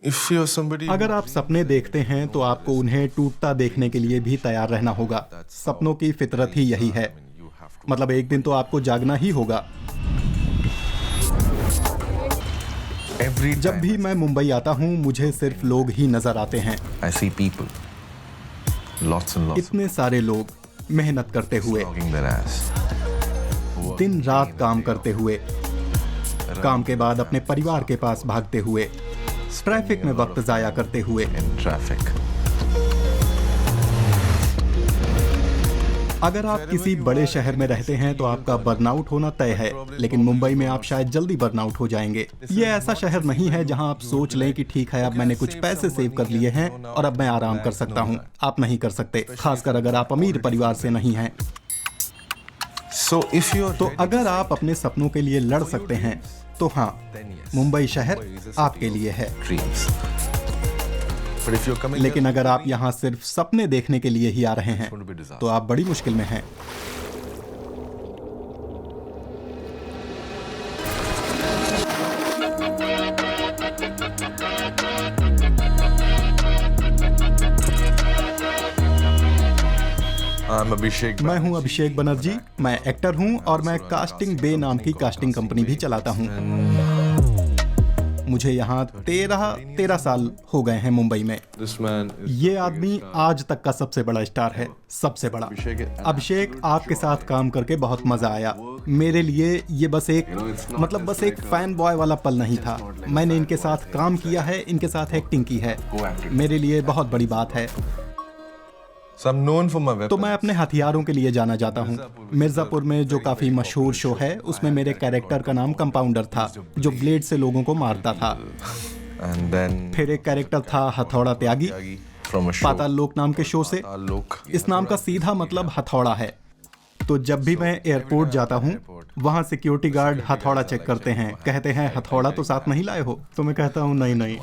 अगर आप सपने देखते हैं तो आपको उन्हें टूटता देखने के लिए भी तैयार रहना होगा। सपनों की फितरत ही यही है। मतलब एक दिन तो आपको जागना ही होगा। जब भी मैं मुंबई आता हूँ मुझे सिर्फ लोग ही नजर आते हैं। इतने सारे लोग मेहनत करते हुए, दिन रात काम करते हुए, काम के बाद अपने परिवार के पास भागते हुए, ट्रैफिक में वक्त जाया करते हुए। अगर आप किसी बड़े शहर में रहते हैं तो आपका बर्नआउट होना तय है, लेकिन मुंबई में आप शायद जल्दी बर्नआउट हो जाएंगे। ये ऐसा शहर नहीं है जहां आप सोच लें कि ठीक है अब मैंने कुछ पैसे सेव कर लिए हैं और अब मैं आराम कर सकता हूं। आप नहीं कर सकते, खासकर अगर आप अमीर परिवार से नहीं हैं। तो अगर आप अपने सपनों के लिए लड़ सकते हैं तो हाँ, मुंबई शहर आपके लिए है। लेकिन अगर आप यहाँ सिर्फ सपने देखने के लिए ही आ रहे हैं तो आप बड़ी मुश्किल में हैं। मैं हूं अभिषेक बनर्जी। मैं एक्टर हूं और मैं कास्टिंग बे नाम की कास्टिंग कंपनी भी चलाता हूं। मुझे यहाँ 13 साल हो गए हैं मुंबई में। ये आदमी आज तक का सबसे बड़ा स्टार है, सबसे बड़ा। अभिषेक, आपके साथ काम करके बहुत मजा आया। मेरे लिए ये बस एक फैन बॉय वाला पल नहीं था। मैंने इनके साथ काम किया है, इनके साथ एक्टिंग की है, मेरे लिए बहुत बड़ी बात है। तो मैं अपने हथियारों के लिए जाना जाता हूँ। मिर्जापुर में जो काफी मशहूर शो है उसमें मेरे कैरेक्टर का नाम कंपाउंडर था, जो ब्लेड से लोगों को मारता था। फिर एक कैरेक्टर था हथौड़ा त्यागी, पाताल लोक नाम के शो से। इस नाम का सीधा मतलब हथौड़ा है। तो जब भी मैं एयरपोर्ट जाता हूँ वहाँ सिक्योरिटी गार्ड हथौड़ा चेक करते हैं, कहते हैं हथौड़ा तो साथ नहीं लाए हो? तो मैं कहता हूँ नहीं।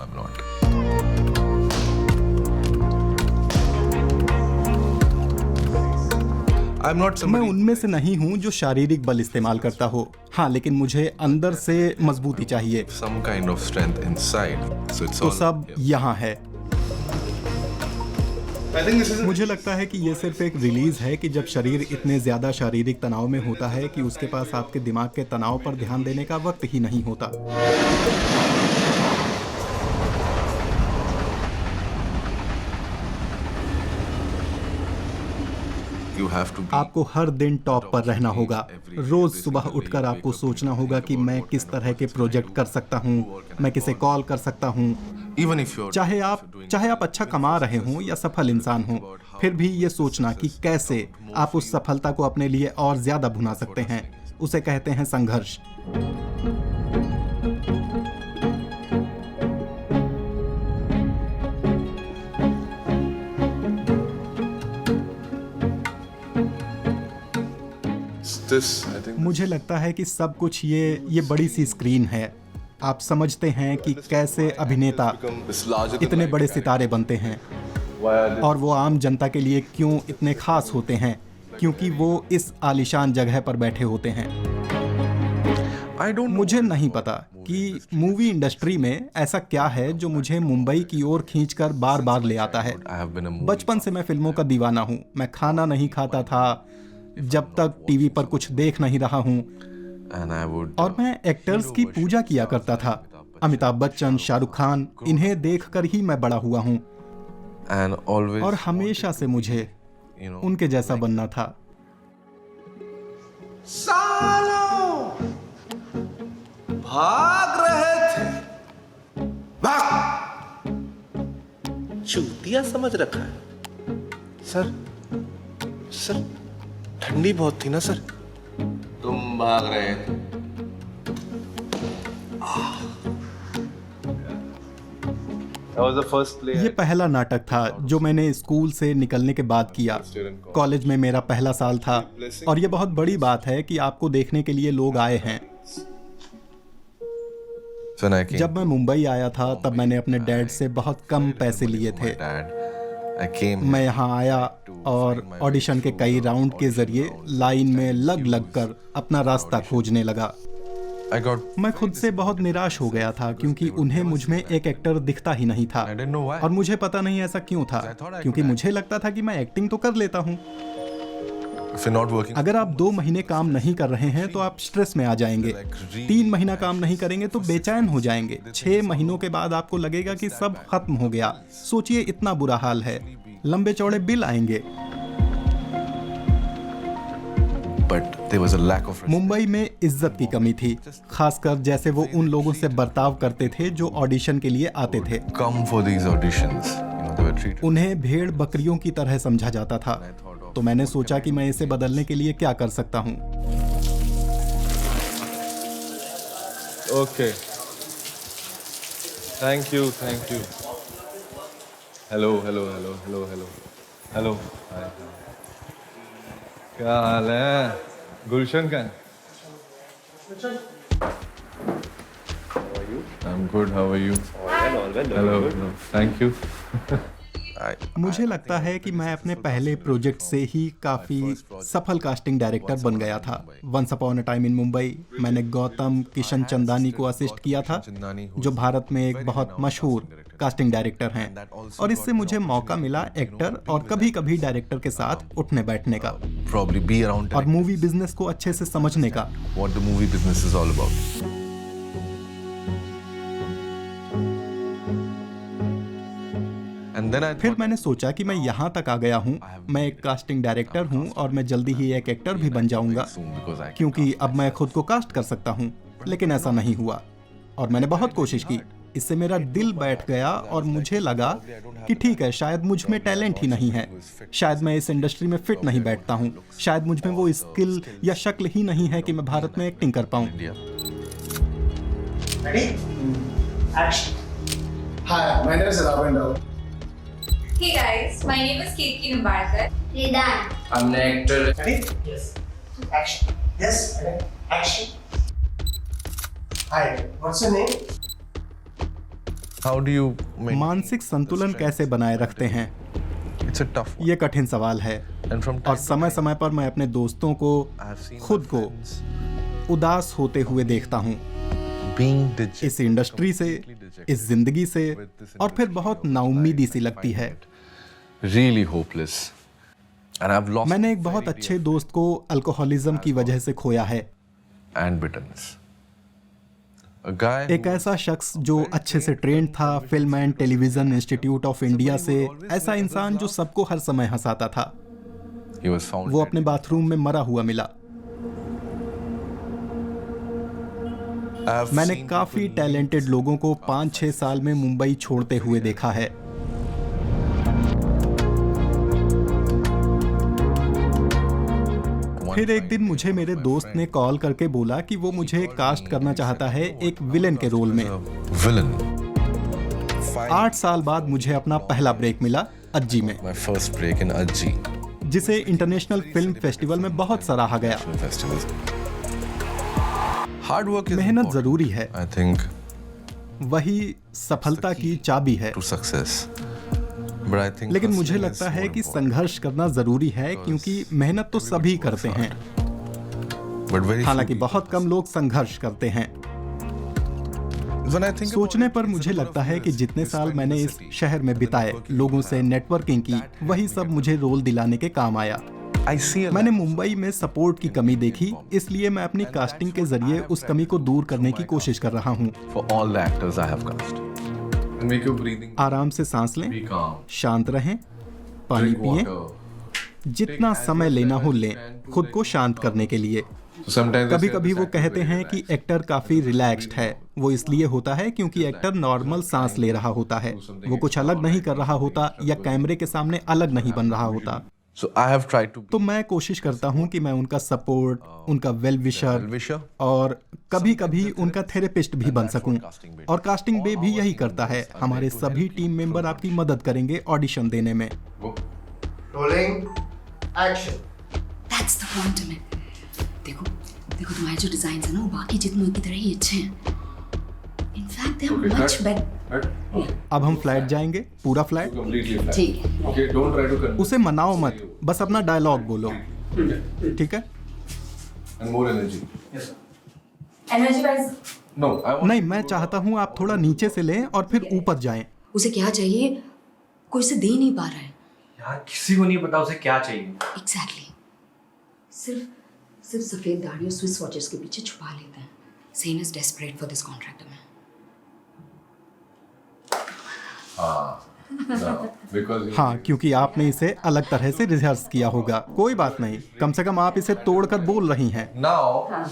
मैं उनमें से नहीं हूं जो शारीरिक बल इस्तेमाल करता हो। हाँ, लेकिन मुझे अंदर से मजबूती चाहिए। तो सब यहाँ है। मुझे लगता है कि ये सिर्फ एक रिलीज है कि जब शरीर इतने ज्यादा शारीरिक तनाव में होता है कि उसके पास आपके दिमाग के तनाव पर ध्यान देने का वक्त ही नहीं होता। आपको हर दिन टॉप पर रहना होगा। रोज सुबह उठकर आपको सोचना होगा कि मैं किस तरह के प्रोजेक्ट कर सकता हूँ, मैं किसे कॉल कर सकता हूँ। चाहे आप अच्छा कमा रहे हों या सफल इंसान हों, फिर भी ये सोचना कि कैसे आप उस सफलता को अपने लिए और ज्यादा भुना सकते हैं, उसे कहते हैं संघर्ष। मुझे लगता है कि सब कुछ ये बड़ी सी स्क्रीन है। आप समझते हैं कि कैसे अभिनेता इतने बड़े सितारे बनते हैं और वो आम जनता के लिए क्यों इतने खास होते हैं, क्योंकि वो इस आलीशान जगह पर बैठे होते हैं। मुझे नहीं पता कि मूवी इंडस्ट्री में ऐसा क्या है जो मुझे मुंबई की ओर खींचकर बार बार ले आता है। बचपन से मैं फिल्मों का दीवाना हूँ। मैं खाना नहीं खाता था जब तक टीवी पर कुछ देख नहीं रहा हूँ, और मैं एक्टर्स की पूजा किया करता था। अमिताभ बच्चन, शाहरुख खान, इन्हें देखकर ही मैं बड़ा हुआ हूँ और हमेशा से मुझे उनके जैसा बनना था। सालों भाग रहे थे, चूतिया समझ रखा है। सर ठंडी बहुत थी ना सर। तुम भाग रहे थे। ये पहला नाटक था जो मैंने स्कूल से निकलने के बाद किया। कॉलेज में मेरा पहला साल था और ये बहुत बड़ी बात है कि आपको देखने के लिए लोग आए हैं। जब मैं मुंबई आया था तब मैंने अपने डैड से बहुत कम पैसे लिए थे। मैं यहाँ आया और ऑडिशन के कई राउंड के जरिए लाइन में लग कर अपना रास्ता खोजने लगा। मैं खुद से बहुत निराश हो गया था क्योंकि उन्हें मुझ में एक एक्टर दिखता ही नहीं था और मुझे पता नहीं ऐसा क्यों था, क्योंकि मुझे लगता था कि मैं एक्टिंग तो कर लेता हूँ। अगर आप 2 महीने काम नहीं कर रहे हैं तो आप स्ट्रेस में आ जाएंगे, 3 महीना काम नहीं करेंगे तो बेचैन हो जाएंगे, 6 महीनों के बाद आपको लगेगा कि सब खत्म हो गया। सोचिए इतना बुरा हाल है, लंबे चौड़े बिल आएंगे। मुंबई में इज्जत की कमी थी, खासकर जैसे वो उन लोगों से बर्ताव करते थे जो ऑडिशन के लिए आते थे। उन्हें भेड़ बकरियों की तरह समझा जाता था। तो मैंने सोचा कि मैं इसे बदलने के लिए क्या कर सकता हूँ। Okay, thank you. हेलो। हाय। क्या हाल है? गुलशन का? I'm good. How are you? Hello. Thank you. मुझे लगता है कि मैं अपने पहले प्रोजेक्ट से ही काफी सफल कास्टिंग डायरेक्टर बन गया था। Once upon a time in Mumbai मैंने गौतम किशन चंदानी को असिस्ट किया था, जो भारत में एक बहुत मशहूर कास्टिंग डायरेक्टर हैं, और इससे मुझे मौका मिला एक्टर और कभी कभी डायरेक्टर के साथ उठने बैठने का और मूवी बिजनेस को अच्छे से समझने का। फिर मैंने सोचा कि मैं यहाँ तक आ गया हूँ, मैं एक कास्टिंग डायरेक्टर हूँ और मैं जल्दी ही एक एक्टर भी बन जाऊंगा, क्योंकि अब मैं खुद को कास्ट कर सकता हूँ। लेकिन ऐसा नहीं हुआ और मैंने बहुत कोशिश की। इससे मेरा दिल बैठ गया और मुझे लगा कि ठीक है, शायद मुझ में टैलेंट ही नहीं है, शायद मैं इस इंडस्ट्री में फिट नहीं बैठता हूँ, शायद मुझ में वो स्किल या शक्ल ही नहीं है कि मैं भारत में एक्टिंग कर पाऊँ। Hey guys, my name is Kirti Nimbarkar. Ridan. I'm an actor. Ready? Yes. Action. Yes. Action. Hi. What's your name? How do you मानसिक संतुलन कैसे बनाए रखते हैं? It's a tough one. ये कठिन सवाल है और समय समय पर मैं अपने दोस्तों को, खुद को उदास होते हुए देखता हूँ, इस इंडस्ट्री से, इस जिंदगी से, और फिर बहुत नाउम्मीदी सी लगती है। Really hopeless. And I've lost मैंने एक बहुत अच्छे दोस्त को अल्कोहलिज्म की वजह से खोया है। and bitterness. A guy एक ऐसा शख्स जो अच्छे से ट्रेंड था film and television institute of India से, ऐसा इंसान जो सबको हर समय हंसाता था, he was found वो अपने बाथरूम में मरा हुआ मिला। मैंने काफी टैलेंटेड लोगों को 5-6 साल में मुंबई छोड़ते हुए देखा है। फिर एक दिन मुझे मेरे दोस्त ने कॉल करके बोला कि वो मुझे कास्ट करना चाहता है एक विलेन के रोल में। villain. 8 साल बाद मुझे अपना पहला ब्रेक मिला अज्जी में, My first break in Ajji जिसे इंटरनेशनल फिल्म फेस्टिवल में बहुत सराहा गया। festivals. Hard work is मेहनत important, जरूरी है, I think, वही सफलता की चाबी है। to success. But I think लेकिन मुझे hustling लगता is है more कि important. संघर्ष करना जरूरी है, क्योंकि मेहनत तो सभी करते हैं, But very हालांकि few बहुत कम लोग संघर्ष करते हैं। people. When I think सोचने about पर it, मुझे it's a लगता lot of है कि years जितने we साल spent मैंने in इस the city, शहर में बिताए, लोगों से नेटवर्किंग की, वही सब मुझे रोल दिलाने के काम आया। I see a मैंने lack मुंबई में सपोर्ट की कमी देखी, इसलिए मैं अपनी कास्टिंग के जरिए उस कमी को दूर करने की कोशिश कर रहा हूँ। for all the actors I have cast. And make your breathing आराम से सांस लें, be calm. शांत रहें, पानी Drink पिएं, water. जितना समय लेना हो लें, खुद को शांत करने के लिए। So sometimes they कभी say कभी this वो actor is कहते very हैं कि relaxed. एक्टर काफी रिलैक्स्ड है। वो इसलिए होता है क्योंकि एक्टर नॉर्मल सांस ले रहा होता है, वो कुछ अलग नहीं कर रहा होता या कैमरे के सामने अलग नहीं बन रहा होता। So I have tried to तो मैं कोशिश करता हूँ कि मैं उनका सपोर्ट, उनका वेल विशर Well-wisher. और कभी कभी उनका थेरेपिस्ट भी बन सकूं। और कास्टिंग बे भी यही करता है। हमारे सभी टीम मेंबर आपकी मदद करेंगे ऑडिशन देने में। Rolling. Action. That's the point में। देखो तुम्हारे जो डिजाइन है ना, वो बाकी जितनों की तरह ही अच्छे हैं। In fact, they are much better. अब हम फ्लैट जाएंगे, पूरा फ्लैट। Completely flat. ठीक है। Okay, don't try to convince. उसे मनाओ मत, बस अपना डायलॉग बोलो, ठीक है? And more energy. Yes, sir. Energy wise, No, I want. नहीं, मैं चाहता हूँ आप थोड़ा नीचे से लें और फिर ऊपर जाएं। उसे क्या चाहिए, कोई उसे दे नहीं पा रहा है। यार किसी को नहीं पता उसे क्या चाहिए। एग्जैक्टली सिर्फ सफेद दाढ़ी और स्विस वॉचेस के पीछे छुपा लेते हैं। Sen is desperate for this contract में। No, because you- हाँ, क्योंकि आपने इसे अलग तरह से रिहर्स किया होगा। कोई बात नहीं, कम से कम आप इसे तोड़कर बोल रही हैं। now.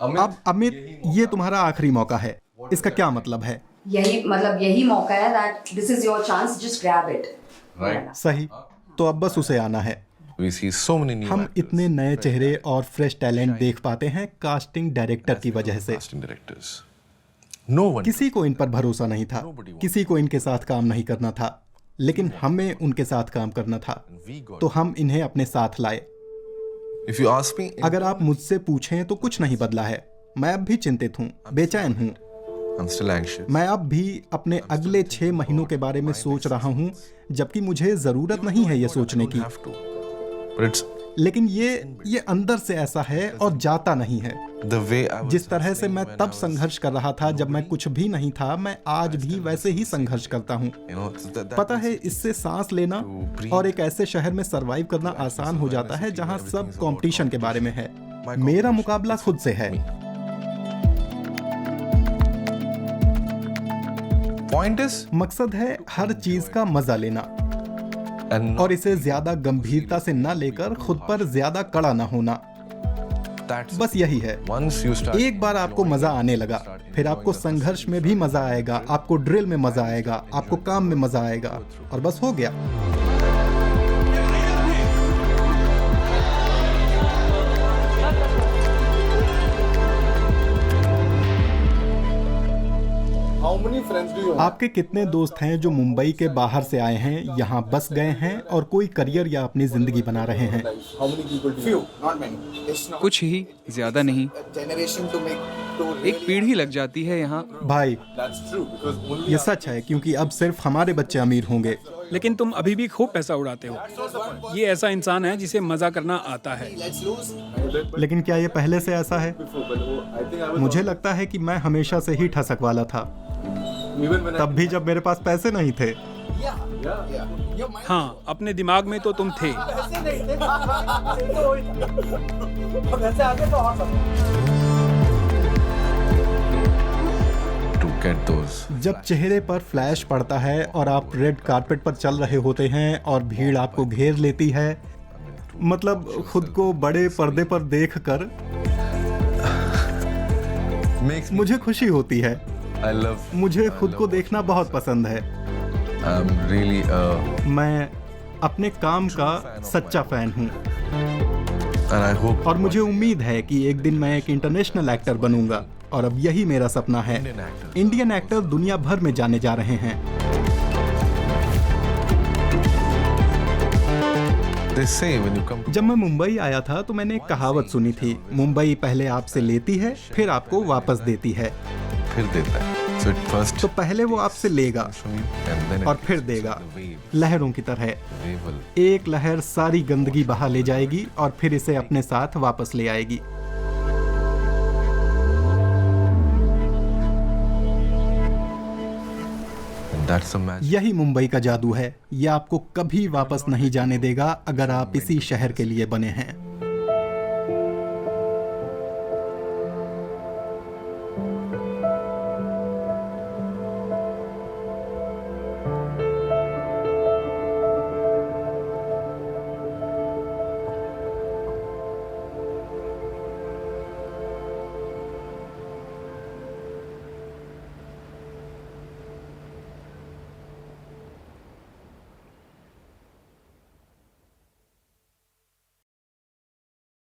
अब अमित, ये तुम्हारा आखिरी मौका है। इसका क्या मतलब है? यही मौका है that this is your chance, just grab it. Right. सही, तो अब बस उसे आना है। We see so many new हम actors, इतने नए चेहरे और फ्रेश टैलेंट देख पाते हैं कास्टिंग डायरेक्टर की वजह से। casting directors. No one. किसी को इन पर भरोसा नहीं था, किसी को इनके साथ काम नहीं करना था, लेकिन हमें उनके साथ काम करना था, तो हम इन्हें अपने साथ लाए। If you ask me, अगर आप मुझसे पूछें तो कुछ नहीं बदला है। मैं अब भी चिंतित हूँ, बेचैन हूँ। I'm still anxious. मैं अब भी अपने अगले 6 महीनों के बारे में सोच रहा हूँ, जबकि मुझे जरूरत नहीं है ये सोचने की। Have to. But it's लेकिन ये अंदर से ऐसा है और जाता नहीं है। the way I was. जिस तरह से मैं तब संघर्ष कर रहा था जब मैं कुछ भी नहीं था, मैं आज भी वैसे ही संघर्ष करता हूँ। You know, that पता है, इससे सांस लेना और एक ऐसे शहर में सरवाइव करना आसान हो जाता है जहाँ सब कंपटीशन के बारे में है। मेरा मुकाबला खुद से है। point is, मकसद है हर चीज का मजा लेना and और इसे ज्यादा गंभीरता से न लेकर खुद पर ज्यादा कड़ा न होना। that's बस यही है। once you start. एक बार आपको मजा आने लगा, फिर आपको संघर्ष में भी मजा आएगा, आपको ड्रिल में मजा आएगा, आपको काम में मजा आएगा, और बस हो गया। आपके कितने दोस्त हैं जो मुंबई के बाहर से आए हैं, यहाँ बस गए हैं और कोई करियर या अपनी जिंदगी बना रहे हैं? कुछ ही, ज्यादा नहीं। एक पीढ़ी लग जाती है यहाँ। भाई, ये सच है, क्योंकि अब सिर्फ हमारे बच्चे अमीर होंगे। लेकिन तुम अभी भी खूब पैसा उड़ाते हो। ये ऐसा इंसान है जिसे मजा करना आता है। लेकिन क्या ये पहले से ऐसा है? मुझे लगता है कि मैं हमेशा से ही ठसक वाला था, तब भी जब मेरे पास पैसे नहीं थे। हाँ, अपने दिमाग में तो तुम थे। To get those. जब चेहरे पर फ्लैश पड़ता है और आप रेड कारपेट पर चल रहे होते हैं और भीड़ आपको घेर लेती है, मतलब खुद को बड़े पर्दे पर देखकर Makes me. मुझे खुशी होती है। I love. मुझे खुद को देखना बहुत पसंद है। I'm really. मैं अपने काम का सच्चा फैन हूँ And I hope. और मुझे उम्मीद है कि एक दिन मैं एक इंटरनेशनल एक्टर बनूंगा, और अब यही मेरा सपना है। इंडियन एक्टर दुनिया भर में जाने जा रहे हैं। They say when you come. जब मैं मुंबई आया था तो मैंने एक कहावत सुनी थी, मुंबई पहले आपसे लेती है, फिर आपको वापस देती है। फिर देता है. So it first. तो पहले वो आपसे लेगा And then it और फिर takes देगा, the wave. लहरों की तरह। The wave will. एक लहर सारी गंदगी बहा ले जाएगी और फिर इसे अपने साथ वापस ले आएगी। And that's the magic. यही मुंबई का जादू है। ये आपको कभी वापस नहीं जाने देगा अगर आप इसी शहर के लिए बने हैं।